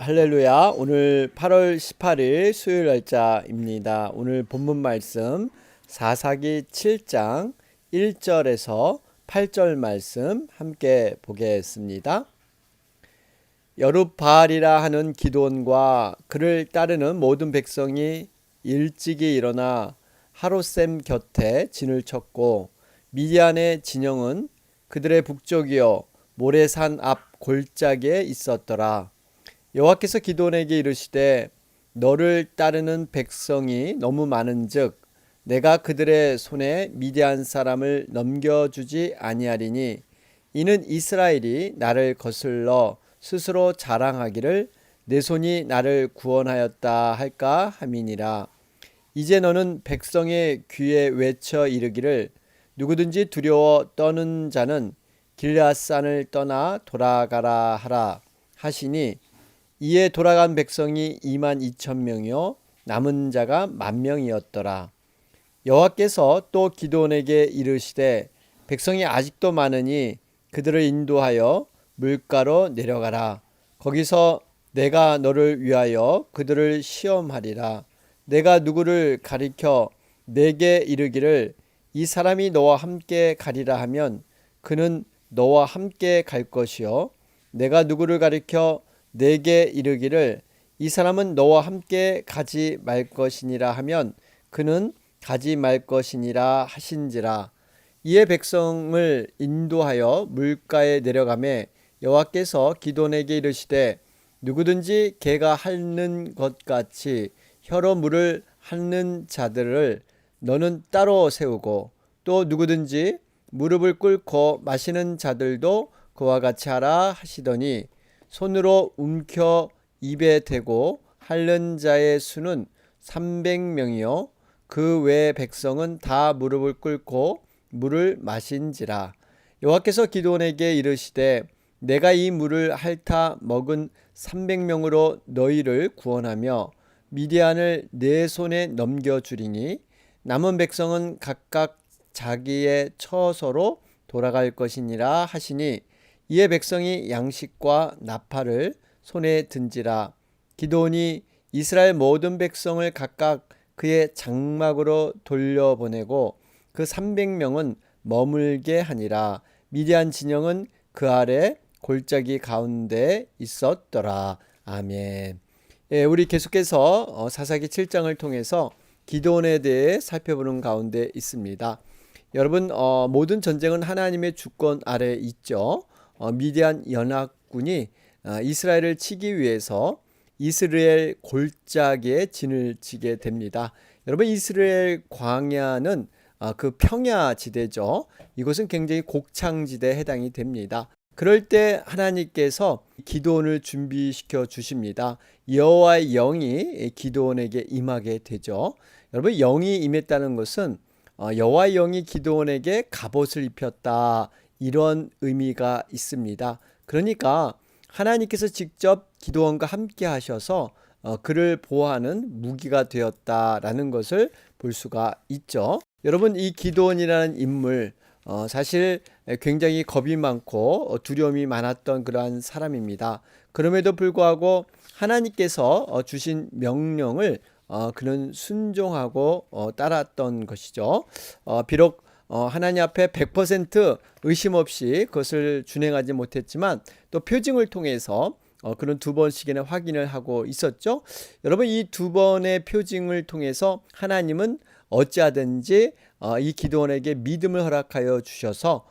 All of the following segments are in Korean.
할렐루야. 오늘 8월 18일 수요일 날짜입니다. 오늘 본문 말씀 사사기 7장 1절에서 8절 말씀 함께 보겠습니다. 여룹바알이라 하는 기드온과 그를 따르는 모든 백성이 일찍이 일어나 하롯셈 곁에 진을 쳤고 미디안의 진영은 그들의 북쪽이요 모레산 앞 골짜기에 있었더라. 여호와께서 기드온에게 이르시되 너를 따르는 백성이 너무 많은즉 내가 그들의 손에 미디안 사람을 넘겨주지 아니하리니 이는 이스라엘이 나를 거슬러 스스로 자랑하기를 내 손이 나를 구원하였다 할까 함이니라. 이제 너는 백성의 귀에 외쳐 이르기를 누구든지 두려워 떠는 자는 길앗산을 떠나 돌아가라 하라 하시니 이에 돌아간 백성이 22,000명이요 남은 자가 10,000명이었더라. 여호와께서 또 기드온에게 이르시되 백성이 아직도 많으니 그들을 인도하여 물가로 내려가라. 거기서 내가 너를 위하여 그들을 시험하리라. 내가 누구를 가리켜 내게 이르기를 이 사람이 너와 함께 가리라 하면 그는 너와 함께 갈 것이요 내가 누구를 가리켜 내게 이르기를 이 사람은 너와 함께 가지 말 것이니라 하면 그는 가지 말 것이니라 하신지라. 이에 백성을 인도하여 물가에 내려가매 여호와께서 기드온에게 이르시되 누구든지 개가 핥는 것 같이 혀로 물을 핥는 자들을 너는 따로 세우고 또 누구든지 무릎을 꿇고 마시는 자들도 그와 같이 하라 하시더니 손으로 움켜 입에 대고 핥는 자의 수는 300명이요 그 외 백성은 다 무릎을 꿇고 물을 마신지라. 여호와께서 기드온에게 이르시되 내가 이 물을 핥아 먹은 300명으로 너희를 구원하며 미디안을 내 손에 넘겨주리니 남은 백성은 각각 자기의 처소로 돌아갈 것이니라 하시니 이에 백성이 양식과 나팔을 손에 든지라. 기드온이 이스라엘 모든 백성을 각각 그의 장막으로 돌려보내고 그 300명은 머물게 하니라. 미디안 진영은 그 아래 골짜기 가운데 있었더라. 아멘. 우리 계속해서 사사기 7장을 통해서 기드온에 대해 살펴보는 가운데 있습니다. 여러분, 모든 전쟁은 하나님의 주권 아래 있죠. 미디안 연합군이 이스라엘을 치기 위해서 이스라엘 골짜기에 진을 치게 됩니다. 여러분, 이스라엘 광야는 그 평야 지대죠. 이곳은 굉장히 곡창지대에 해당이 됩니다. 그럴 때 하나님께서 기드온을 준비시켜 주십니다. 여호와의 영이 기드온에게 임하게 되죠. 여러분, 영이 임했다는 것은 여호와의 영이 기드온에게 갑옷을 입혔다, 이런 의미가 있습니다. 그러니까 하나님께서 직접 기드온과 함께 하셔서 그를 보호하는 무기가 되었다라는 것을 볼 수가 있죠. 여러분, 이 기드온이라는 인물 사실 굉장히 겁이 많고 두려움이 많았던 그러한 사람입니다. 그럼에도 불구하고 하나님께서 주신 명령을 그는 순종하고 따랐던 것이죠. 비록 하나님 앞에 100% 의심 없이 그것을 준행하지 못했지만 또 표징을 통해서 그런 두 번씩이나 확인을 하고 있었죠. 여러분, 이 두 번의 표징을 통해서 하나님은 어찌하든지 이 기드온에게 믿음을 허락하여 주셔서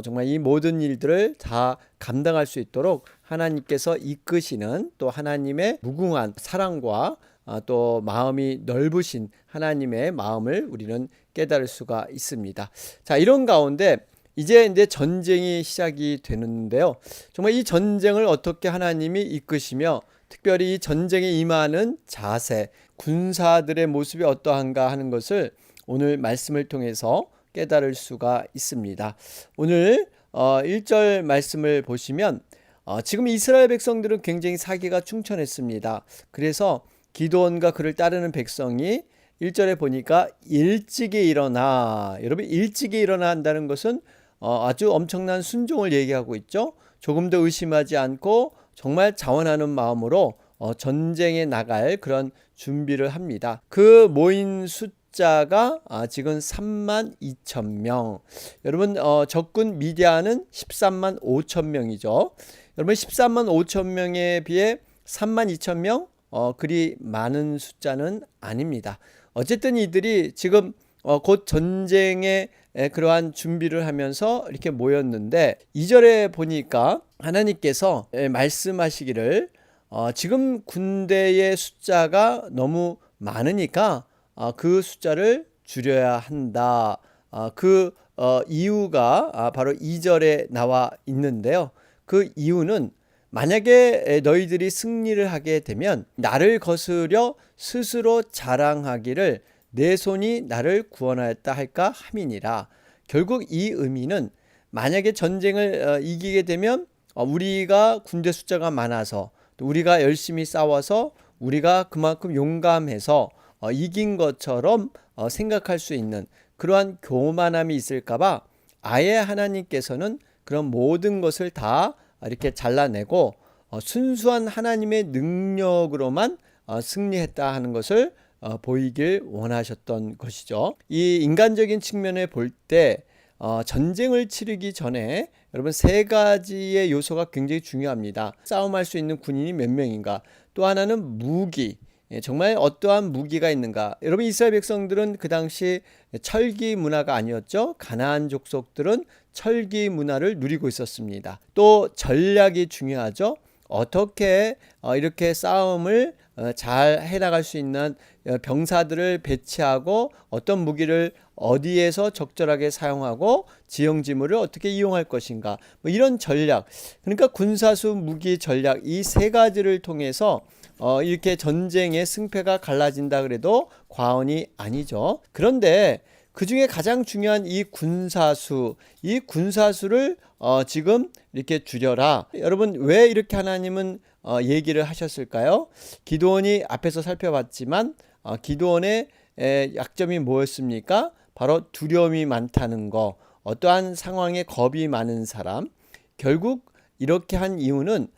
정말 이 모든 일들을 다 감당할 수 있도록 하나님께서 이끄시는, 또 하나님의 무궁한 사랑과 또 마음이 넓으신 하나님의 마음을 우리는 깨달을 수가 있습니다. 자, 이런 가운데 이제 전쟁이 시작이 되는데요. 정말 이 전쟁을 어떻게 하나님이 이끄시며 특별히 이 전쟁에 임하는 자세, 군사들의 모습이 어떠한가 하는 것을 오늘 말씀을 통해서 깨달을 수가 있습니다. 오늘 1절 말씀을 보시면 지금 이스라엘 백성들은 굉장히 사기가 충천했습니다. 그래서 기드온과 그를 따르는 백성이 1절에 보니까 일찍이 일어나. 여러분, 일찍이 일어나 한다는 것은 아주 엄청난 순종을 얘기하고 있죠. 조금도 의심하지 않고 정말 자원하는 마음으로 전쟁에 나갈 그런 준비를 합니다. 그 모인 숫자가 지금 32,000명. 여러분 적군 미디안은 13만 5천 명이죠. 여러분 13만 5천 명에 비해 32,000명 그리 많은 숫자는 아닙니다. 어쨌든 이들이 지금 곧 전쟁에 그러한 준비를 하면서 이렇게 모였는데 2절에 보니까 하나님께서 말씀하시기를 지금 군대의 숫자가 너무 많으니까 그 숫자를 줄여야 한다. 그 이유가 바로 2절에 나와 있는데요. 그 이유는 만약에 너희들이 승리를 하게 되면 나를 거스려 스스로 자랑하기를 내 손이 나를 구원하였다 할까 함이니라. 결국 이 의미는 만약에 전쟁을 이기게 되면 우리가 군대 숫자가 많아서 또 우리가 열심히 싸워서 우리가 그만큼 용감해서 이긴 것처럼 생각할 수 있는 그러한 교만함이 있을까봐 아예 하나님께서는 그런 모든 것을 다 이렇게 잘라내고 순수한 하나님의 능력으로만 승리했다 하는 것을 보이길 원하셨던 것이죠. 이 인간적인 측면에 볼 때 전쟁을 치르기 전에 여러분 세 가지의 요소가 굉장히 중요합니다. 싸움할 수 있는 군인이 몇 명인가, 또 하나는 무기, 정말 어떠한 무기가 있는가. 여러분 이스라엘 백성들은 그 당시 철기 문화가 아니었죠. 가나안 족속들은 철기 문화를 누리고 있었습니다. 또 전략이 중요하죠. 어떻게 이렇게 싸움을 잘 해나갈 수 있는 병사들을 배치하고 어떤 무기를 어디에서 적절하게 사용하고 지형지물을 어떻게 이용할 것인가, 뭐 이런 전략, 그러니까 군사수 무기 전략, 이 세 가지를 통해서 이렇게 전쟁의 승패가 갈라진다 그래도 과언이 아니죠. 그런데 그 중에 가장 중요한 이 군사수를 지금 이렇게 줄여라. 여러분 왜 이렇게 하나님은 얘기를 하셨을까요? 기드온이 앞에서 살펴봤지만 기드온의 약점이 뭐였습니까? 바로 두려움이 많다는 거, 어떠한 상황에 겁이 많은 사람. 결국 이렇게 한 이유는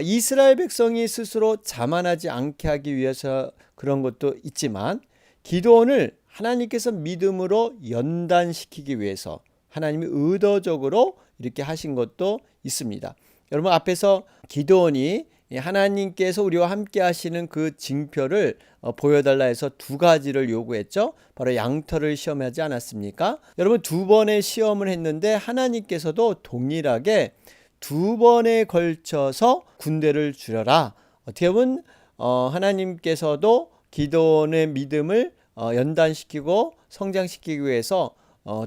이스라엘 백성이 스스로 자만하지 않게 하기 위해서 그런 것도 있지만 기드온을 하나님께서 믿음으로 연단시키기 위해서 하나님이 의도적으로 이렇게 하신 것도 있습니다. 여러분 앞에서 기드온이 하나님께서 우리와 함께 하시는 그 징표를 보여달라 해서 두 가지를 요구했죠. 바로 양털을 시험하지 않았습니까? 여러분 두 번의 시험을 했는데 하나님께서도 동일하게 두 번에 걸쳐서 군대를 줄여라. 어떻게 보면 하나님께서도 기드온의 믿음을 연단시키고 성장시키기 위해서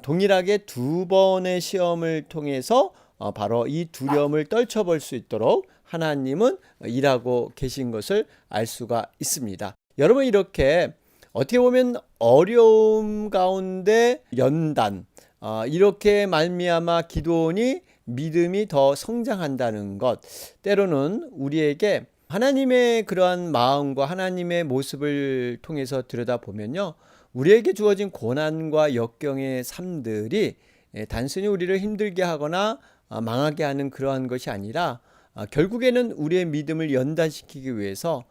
동일하게 두 번의 시험을 통해서 바로 이 두려움을 떨쳐볼 수 있도록 하나님은 일하고 계신 것을 알 수가 있습니다. 여러분 이렇게 어떻게 보면 어려움 가운데 연단, 이렇게 말미암아 기드온이 믿음이 더 성장한다는 것, 때로는 우리에게 하나님의 그러한 마음과 하나님의 모습을 통해서 들여다보면요, 우리에게 주어진 고난과 역경의 삶들이 단순히 우리를 힘들게 하거나 망하게 하는 그러한 것이 아니라 결국에는 우리의 믿음을 연단시키기 위해서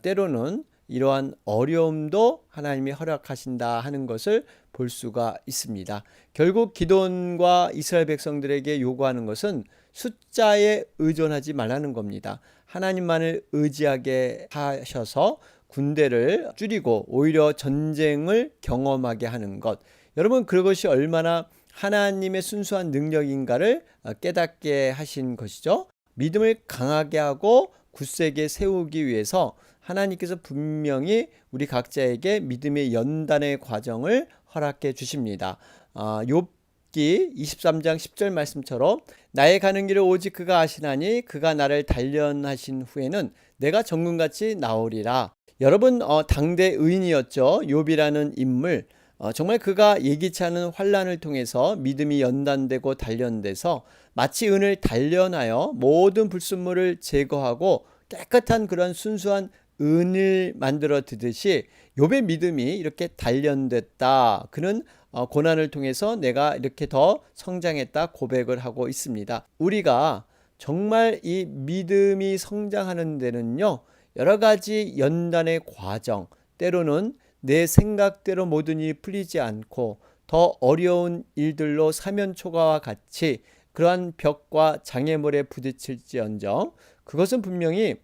때로는 이러한 어려움도 하나님이 허락하신다 하는 것을 볼 수가 있습니다. 결국 기드온과 이스라엘 백성들에게 요구하는 것은 숫자에 의존하지 말라는 겁니다. 하나님만을 의지하게 하셔서 군대를 줄이고 오히려 전쟁을 경험하게 하는 것. 여러분 그것이 얼마나 하나님의 순수한 능력인가를 깨닫게 하신 것이죠. 믿음을 강하게 하고 굳세게 세우기 위해서 하나님께서 분명히 우리 각자에게 믿음의 연단의 과정을 허락해 주십니다. 욥기 23장 10절 말씀처럼 나의 가는 길을 오직 그가 아시나니 그가 나를 단련하신 후에는 내가 정금같이 나오리라. 여러분 당대 의인이었죠. 욥이라는 인물, 정말 그가 예기치 않은 환난을 통해서 믿음이 연단되고 단련돼서 마치 은을 단련하여 모든 불순물을 제거하고 깨끗한 그런 순수한 은을 만들어 두듯이 욥의 믿음이 이렇게 단련됐다. 그는 고난을 통해서 내가 이렇게 더 성장했다 고백을 하고 있습니다. 우리가 정말 이 믿음이 성장하는 데는요, 여러 가지 연단의 과정, 때로는 내 생각대로 모든 일이 풀리지 않고 더 어려운 일들로 사면초가와 같이 그러한 벽과 장애물에 부딪힐지언정 그것은 분명히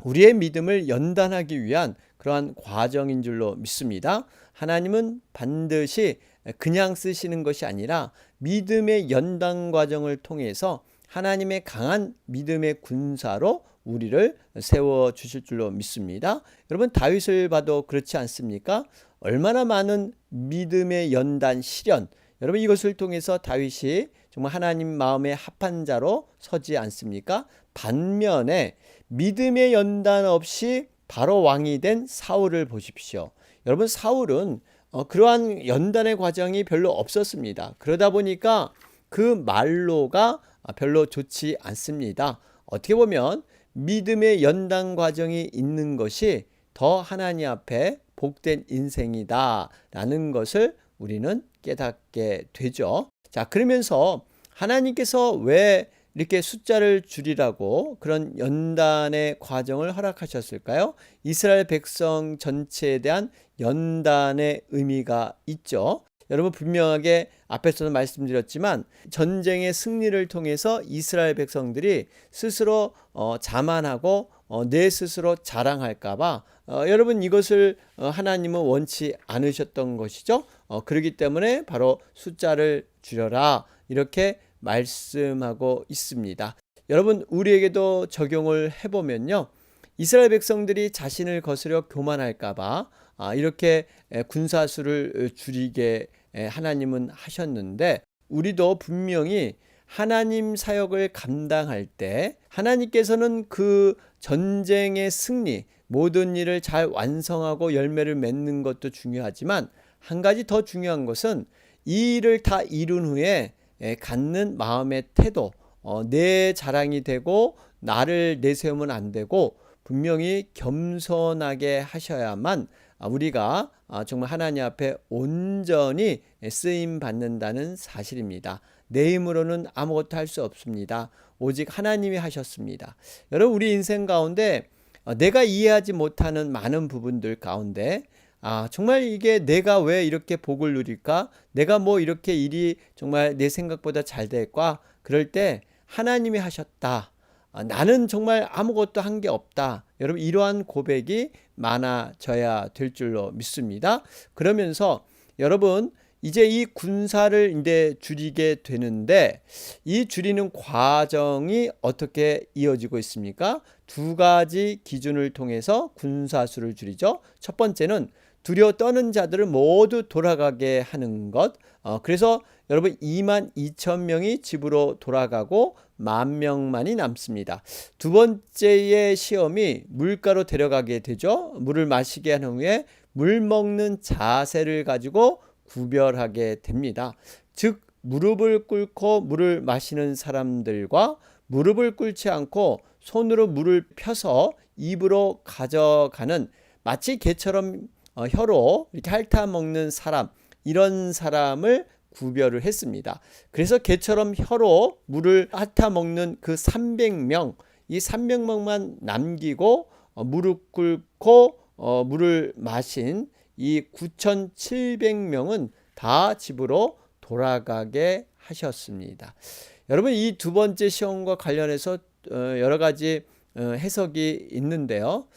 우리의 믿음을 연단하기 위한 그러한 과정인 줄로 믿습니다. 하나님은 반드시 그냥 쓰시는 것이 아니라 믿음의 연단 과정을 통해서 하나님의 강한 믿음의 군사로 우리를 세워주실 줄로 믿습니다. 여러분 다윗을 봐도 그렇지 않습니까? 얼마나 많은 믿음의 연단 시련, 여러분 이것을 통해서 다윗이 정말 하나님 마음에 합한 자로 서지 않습니까? 반면에 믿음의 연단 없이 바로 왕이 된 사울을 보십시오. 여러분 사울은 그러한 연단의 과정이 별로 없었습니다. 그러다 보니까 그 말로가 별로 좋지 않습니다. 어떻게 보면 믿음의 연단 과정이 있는 것이 더 하나님 앞에 복된 인생이다 라는 것을 우리는 깨닫게 되죠. 자, 그러면서 하나님께서 왜 이렇게 숫자를 줄이라고 그런 연단의 과정을 허락하셨을까요? 이스라엘 백성 전체에 대한 연단의 의미가 있죠. 여러분 분명하게 앞에서도 말씀드렸지만 전쟁의 승리를 통해서 이스라엘 백성들이 스스로 자만하고 내 스스로 자랑할까봐 여러분 이것을 하나님은 원치 않으셨던 것이죠. 그렇기 때문에 바로 숫자를 줄여라 이렇게 말씀하고 있습니다. 여러분 우리에게도 적용을 해보면요. 이스라엘 백성들이 자신을 거스려 교만할까봐 이렇게 군사수를 줄이게 하나님은 하셨는데 우리도 분명히 하나님 사역을 감당할 때 하나님께서는 그 전쟁의 승리 모든 일을 잘 완성하고 열매를 맺는 것도 중요하지만 한 가지 더 중요한 것은 이 일을 다 이룬 후에 갖는 마음의 태도, 내 자랑이 되고 나를 내세우면 안 되고 분명히 겸손하게 하셔야만 우리가 정말 하나님 앞에 온전히 쓰임 받는다는 사실입니다. 내 힘으로는 아무것도 할 수 없습니다. 오직 하나님이 하셨습니다. 여러분 우리 인생 가운데 내가 이해하지 못하는 많은 부분들 가운데 정말 이게 내가 왜 이렇게 복을 누릴까? 내가 뭐 이렇게 일이 정말 내 생각보다 잘 될까? 그럴 때 하나님이 하셨다. 나는 정말 아무것도 한 게 없다. 여러분 이러한 고백이 많아져야 될 줄로 믿습니다. 그러면서 여러분 이제 이 군사를 이제 줄이게 되는데 이 줄이는 과정이 어떻게 이어지고 있습니까? 두 가지 기준을 통해서 군사수를 줄이죠. 첫 번째는 두려워 떠는 자들을 모두 돌아가게 하는 것. 그래서 여러분 22,000명이 집으로 돌아가고 10,000명만이 남습니다. 두 번째의 시험이 물가로 데려가게 되죠. 물을 마시게 한 후에 물 먹는 자세를 가지고 구별하게 됩니다. 즉 무릎을 꿇고 물을 마시는 사람들과 무릎을 꿇지 않고 손으로 물을 펴서 입으로 가져가는 마치 개처럼 혀로 이렇게 핥아 먹는 사람, 이런 사람을 구별을 했습니다. 그래서 개처럼 혀로 물을 핥아 먹는 그 300명, 이 300명만 남기고 무릎 꿇고 물을 마신 이 9,700명은 다 집으로 돌아가게 하셨습니다. 여러분 이 두 번째 시험과 관련해서 여러 가지 해석이 있는데요.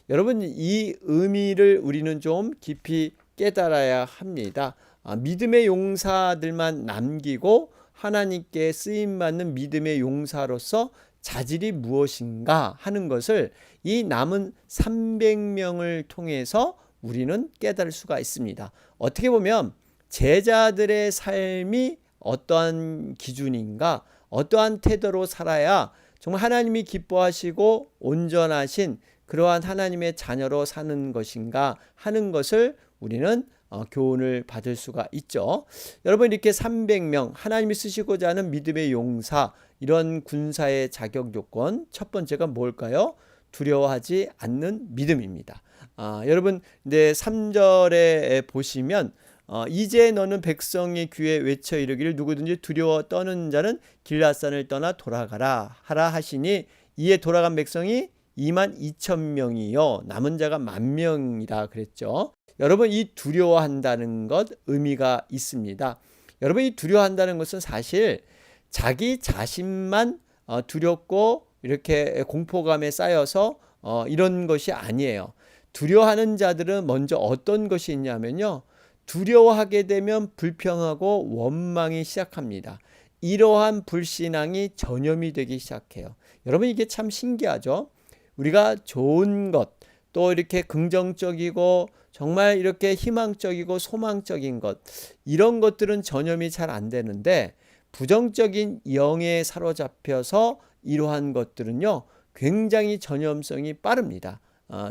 여러분 이 의미를 우리는 좀 깊이 깨달아야 합니다. 믿음의 용사들만 남기고 하나님께 쓰임받는 믿음의 용사로서 자질이 무엇인가 하는 것을 이 남은 300명을 통해서 우리는 깨달을 수가 있습니다. 어떻게 보면 제자들의 삶이 어떠한 기준인가, 어떠한 태도로 살아야 정말 하나님이 기뻐하시고 온전하신 그러한 하나님의 자녀로 사는 것인가 하는 것을 우리는 교훈을 받을 수가 있죠. 여러분 이렇게 300명 하나님이 쓰시고자 하는 믿음의 용사, 이런 군사의 자격 요건 첫 번째가 뭘까요? 두려워하지 않는 믿음입니다. 여러분 이제 3절에 보시면 이제 너는 백성의 귀에 외쳐 이르기를 누구든지 두려워 떠는 자는 길앗산을 떠나 돌아가라 하라 하시니 이에 돌아간 백성이 2만 2천 명이요. 남은 자가 10,000명이라 그랬죠. 여러분, 이 두려워한다는 것 의미가 있습니다. 여러분, 이 두려워한다는 것은 사실 자기 자신만 두렵고 이렇게 공포감에 쌓여서 이런 것이 아니에요. 두려워하는 자들은 먼저 어떤 것이 있냐면요. 두려워하게 되면 불평하고 원망이 시작합니다. 이러한 불신앙이 전염이 되기 시작해요. 여러분, 이게 참 신기하죠? 우리가 좋은 것, 또 이렇게 긍정적이고 정말 이렇게 희망적이고 소망적인 것, 이런 것들은 전염이 잘 안 되는데 부정적인 영에 사로잡혀서 이러한 것들은요, 굉장히 전염성이 빠릅니다.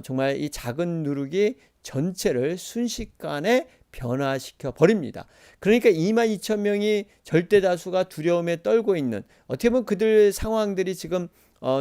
정말 이 작은 누룩이 전체를 순식간에 변화시켜 버립니다. 그러니까 2만 2천 명이 절대 다수가 두려움에 떨고 있는, 어떻게 보면 그들 상황들이 지금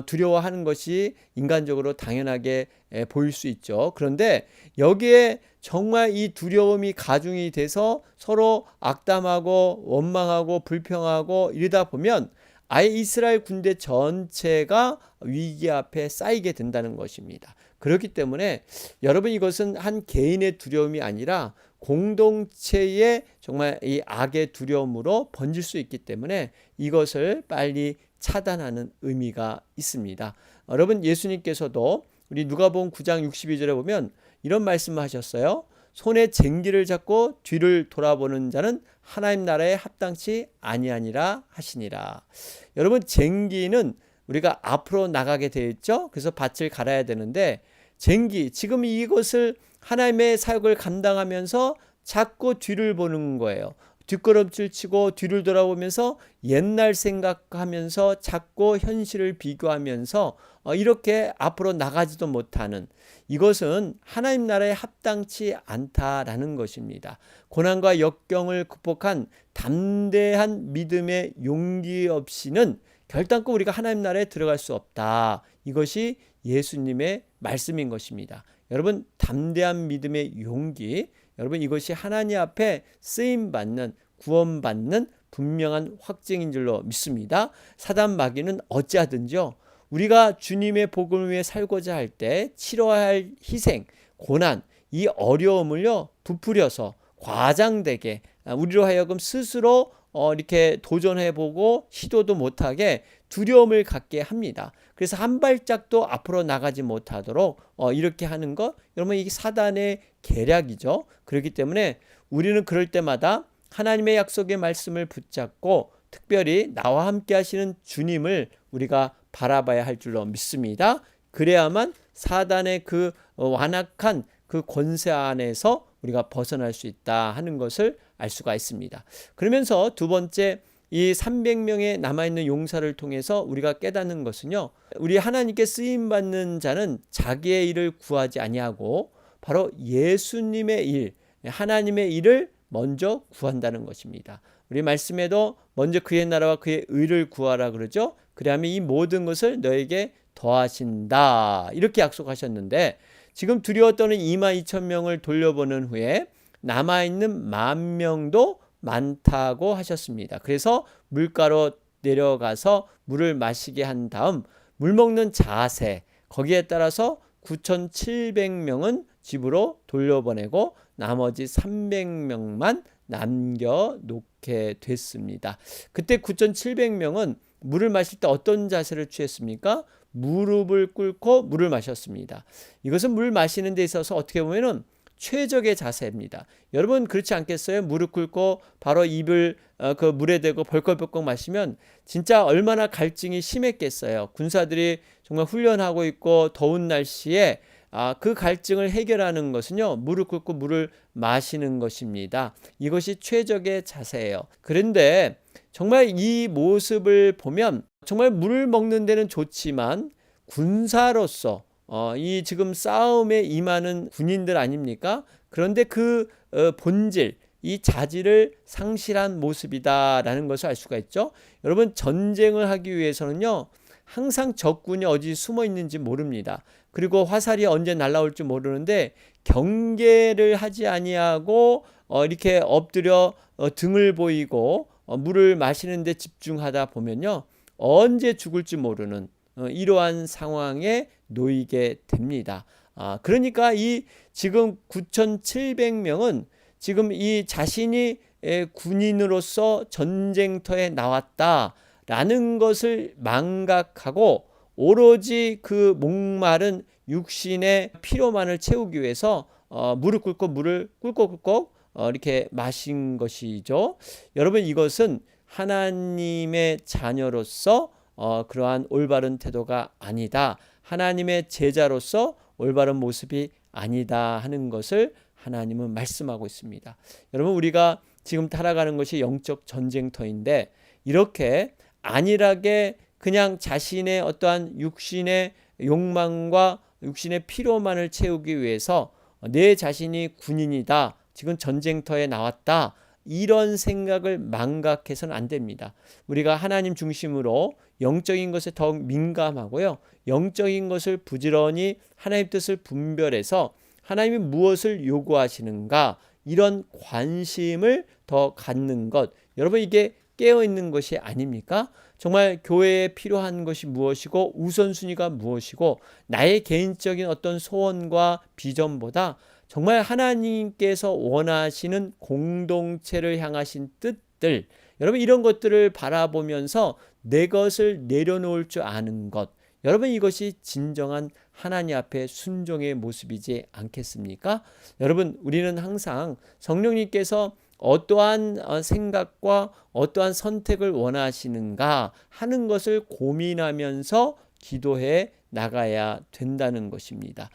두려워하는 것이 인간적으로 당연하게 보일 수 있죠. 그런데 여기에 정말 이 두려움이 가중이 돼서 서로 악담하고 원망하고 불평하고 이러다 보면 아예 이스라엘 군대 전체가 위기 앞에 쌓이게 된다는 것입니다. 그렇기 때문에 여러분, 이것은 한 개인의 두려움이 아니라 공동체의 정말 이 악의 두려움으로 번질 수 있기 때문에 이것을 빨리 차단하는 의미가 있습니다. 여러분, 예수님께서도 우리 누가복음 9장 62절에 보면 이런 말씀을 하셨어요. 손에 쟁기를 잡고 뒤를 돌아보는 자는 하나님 나라에 합당치 아니하니라 하시니라. 여러분, 쟁기는 우리가 앞으로 나가게 되어 있죠. 그래서 밭을 갈아야 되는데 쟁기, 지금 이것을 하나님의 사역을 감당하면서 자꾸 뒤를 보는 거예요. 뒷걸음질 치고 뒤를 돌아보면서 옛날 생각하면서 자꾸 현실을 비교하면서 이렇게 앞으로 나가지도 못하는, 이것은 하나님 나라에 합당치 않다라는 것입니다. 고난과 역경을 극복한 담대한 믿음의 용기 없이는 결단코 우리가 하나님 나라에 들어갈 수 없다. 이것이 예수님의 말씀인 것입니다. 여러분, 담대한 믿음의 용기, 여러분, 이것이 하나님 앞에 쓰임받는, 구원받는 분명한 확증인 줄로 믿습니다. 사단 마귀는 어찌하든지요, 우리가 주님의 복음을 위해 살고자 할 때 치러야 할 희생, 고난, 이 어려움을요 부풀려서 과장되게 우리로 하여금 스스로 이렇게 도전해보고 시도도 못하게 두려움을 갖게 합니다. 그래서 한 발짝도 앞으로 나가지 못하도록 이렇게 하는 것, 여러분, 이게 사단의 계략이죠. 그렇기 때문에 우리는 그럴 때마다 하나님의 약속의 말씀을 붙잡고 특별히 나와 함께 하시는 주님을 우리가 바라봐야 할 줄로 믿습니다. 그래야만 사단의 그 완악한 그 권세 안에서 우리가 벗어날 수 있다 하는 것을 알 수가 있습니다. 그러면서 두 번째, 이 300명의 남아있는 용사를 통해서 우리가 깨닫는 것은요, 우리 하나님께 쓰임받는 자는 자기의 일을 구하지 아니하고 바로 예수님의 일, 하나님의 일을 먼저 구한다는 것입니다. 우리 말씀에도 먼저 그의 나라와 그의 의를 구하라 그러죠. 그리하면 이 모든 것을 너에게 더하신다, 이렇게 약속하셨는데 지금 두려워 떠는 2만 2천 명을 돌려보는 후에 남아있는 10,000명도 많다고 하셨습니다. 그래서 물가로 내려가서 물을 마시게 한 다음 물 먹는 자세, 거기에 따라서 9,700명은 집으로 돌려보내고 나머지 300명만 남겨놓게 됐습니다. 그때 9,700명은 물을 마실 때 어떤 자세를 취했습니까? 무릎을 꿇고 물을 마셨습니다. 이것은 물 마시는 데 있어서 어떻게 보면은 최적의 자세입니다. 여러분, 그렇지 않겠어요? 무릎 꿇고 바로 입을 그 물에 대고 벌컥벌컥 마시면 진짜 얼마나 갈증이 심했겠어요. 군사들이 정말 훈련하고 있고 더운 날씨에 그 갈증을 해결하는 것은요, 무릎 꿇고 물을 마시는 것입니다. 이것이 최적의 자세예요. 그런데 정말 이 모습을 보면 정말 물을 먹는 데는 좋지만 군사로서 이 지금 싸움에 임하는 군인들 아닙니까? 그런데 그 본질, 이 자질을 상실한 모습이다라는 것을 알 수가 있죠. 여러분, 전쟁을 하기 위해서는요, 항상 적군이 어디 숨어 있는지 모릅니다. 그리고 화살이 언제 날아올지 모르는데 경계를 하지 아니하고 이렇게 엎드려 등을 보이고 물을 마시는 데 집중하다 보면요, 언제 죽을지 모르는 이러한 상황에 놓이게 됩니다. 그러니까 이 지금 9,700명은 지금 이 자신이 군인으로서 전쟁터에 나왔다라는 것을 망각하고 오로지 그 목마른 육신의 피로만을 채우기 위해서 무릎 꿇고 물을 꿀꺽꿀꺽 이렇게 마신 것이죠. 여러분, 이것은 하나님의 자녀로서 그러한 올바른 태도가 아니다. 하나님의 제자로서 올바른 모습이 아니다 하는 것을 하나님은 말씀하고 있습니다. 여러분, 우리가 지금 살아가는 것이 영적 전쟁터인데 이렇게 안일하게 그냥 자신의 어떠한 육신의 욕망과 육신의 피로만을 채우기 위해서 내 자신이 군인이다, 지금 전쟁터에 나왔다, 이런 생각을 망각해서는 안 됩니다. 우리가 하나님 중심으로 영적인 것에 더욱 민감하고요, 영적인 것을 부지런히 하나님 뜻을 분별해서 하나님이 무엇을 요구하시는가, 이런 관심을 더 갖는 것, 여러분, 이게 깨어있는 것이 아닙니까? 정말 교회에 필요한 것이 무엇이고 우선순위가 무엇이고 나의 개인적인 어떤 소원과 비전보다 정말 하나님께서 원하시는 공동체를 향하신 뜻들, 여러분, 이런 것들을 바라보면서 내 것을 내려놓을 줄 아는 것, 여러분, 이것이 진정한 하나님 앞에 순종의 모습이지 않겠습니까? 여러분, 우리는 항상 성령님께서 어떠한 생각과 어떠한 선택을 원하시는가 하는 것을 고민하면서 기도해 나가야 된다는 것입니다.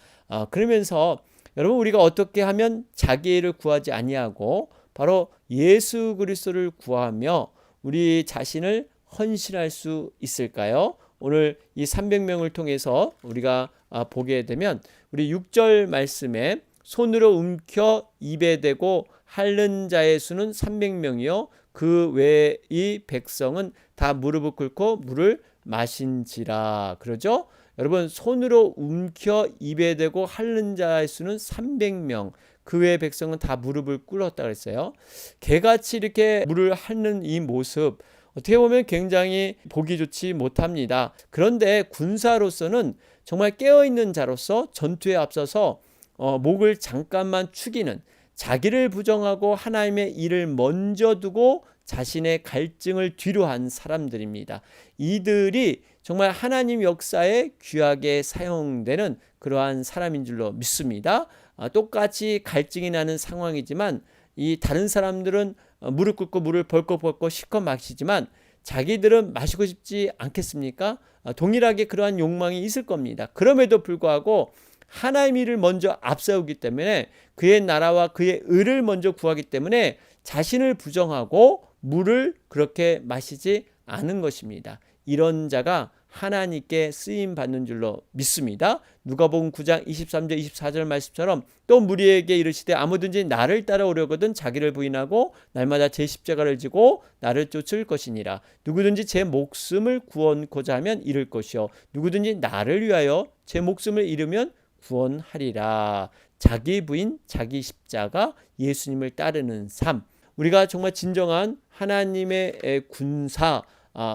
그러면서 여러분, 우리가 어떻게 하면 자기를 구하지 아니하고 바로 예수 그리스도를 구하며 우리 자신을 헌신할 수 있을까요? 오늘 이 300명을 통해서 우리가 보게 되면 우리 6절 말씀에 손으로 움켜 입에 대고 핥는 자의 수는 300명이요 그 외의 백성은 다 무릎을 꿇고 물을 마신지라. 그러죠? 여러분, 손으로 움켜 입에 대고 핥는 자의 수는 300명, 그 외의 백성은 다 무릎을 꿇었다 그랬어요. 개같이 이렇게 물을 핥는 이 모습, 어떻게 보면 굉장히 보기 좋지 못합니다. 그런데 군사로서는 정말 깨어있는 자로서 전투에 앞서서 목을 잠깐만 축이는, 자기를 부정하고 하나님의 일을 먼저 두고 자신의 갈증을 뒤로 한 사람들입니다. 이들이 정말 하나님 역사에 귀하게 사용되는 그러한 사람인 줄로 믿습니다. 똑같이 갈증이 나는 상황이지만 이 다른 사람들은 무릎 꿇고 물을 벌컥벌컥 실컷 마시지만 자기들은 마시고 싶지 않겠습니까? 동일하게 그러한 욕망이 있을 겁니다. 그럼에도 불구하고 하나님 일을 먼저 앞세우기 때문에, 그의 나라와 그의 의를 먼저 구하기 때문에 자신을 부정하고 물을 그렇게 마시지 않은 것입니다. 이런 자가 하나님께 쓰임 받는 줄로 믿습니다. 누가복음 9장 23절 24절 말씀처럼 또 무리에게 이르시되 아무든지 나를 따라오려거든 자기를 부인하고 날마다 제 십자가를 지고 나를 쫓을 것이니라. 누구든지 제 목숨을 구원코자 하면 잃을 것이요 누구든지 나를 위하여 제 목숨을 잃으면 구원하리라. 자기 부인, 자기 십자가, 예수님을 따르는 삶, 우리가 정말 진정한 하나님의 군사,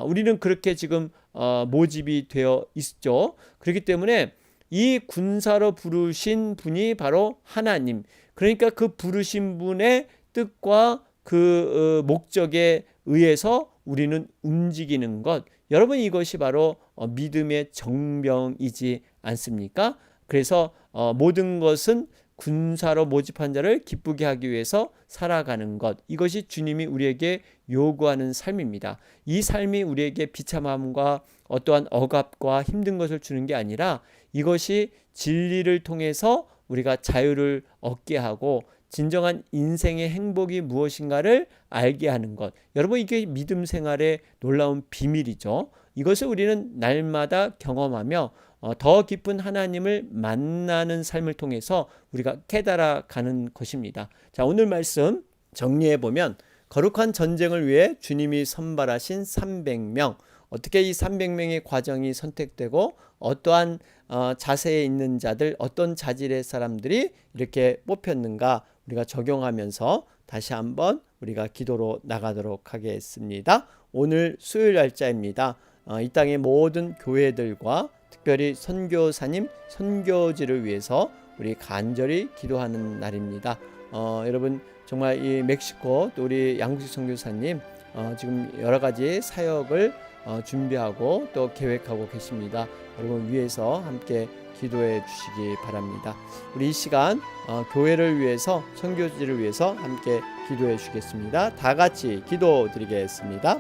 우리는 그렇게 지금 모집이 되어 있죠. 그렇기 때문에 이 군사로 부르신 분이 바로 하나님, 그러니까 그 부르신 분의 뜻과 그 목적에 의해서 우리는 움직이는 것, 여러분, 이것이 바로 믿음의 정병이지 않습니까? 그래서 모든 것은 군사로 모집한 자를 기쁘게 하기 위해서 살아가는 것, 이것이 주님이 우리에게 요구하는 삶입니다. 이 삶이 우리에게 비참함과 어떠한 억압과 힘든 것을 주는 게 아니라 이것이 진리를 통해서 우리가 자유를 얻게 하고 진정한 인생의 행복이 무엇인가를 알게 하는 것, 여러분, 이게 믿음 생활의 놀라운 비밀이죠. 이것을 우리는 날마다 경험하며 더 깊은 하나님을 만나는 삶을 통해서 우리가 깨달아가는 것입니다. 자, 오늘 말씀 정리해 보면 거룩한 전쟁을 위해 주님이 선발하신 300명, 어떻게 이 300명의 과정이 선택되고 어떠한 자세에 있는 자들, 어떤 자질의 사람들이 이렇게 뽑혔는가 우리가 적용하면서 다시 한번 우리가 기도로 나가도록 하겠습니다. 오늘 수요일 날짜입니다. 이 땅의 모든 교회들과 특별히 선교사님, 선교지를 위해서 우리 간절히 기도하는 날입니다. 여러분 정말 이 멕시코 또 우리 양국식 선교사님 지금 여러 가지 사역을 준비하고 또 계획하고 계십니다. 여러분 위해서 함께 기도해 주시기 바랍니다. 우리 이 시간 교회를 위해서 선교지를 위해서 함께 기도해 주시겠습니다. 다 같이 기도드리겠습니다.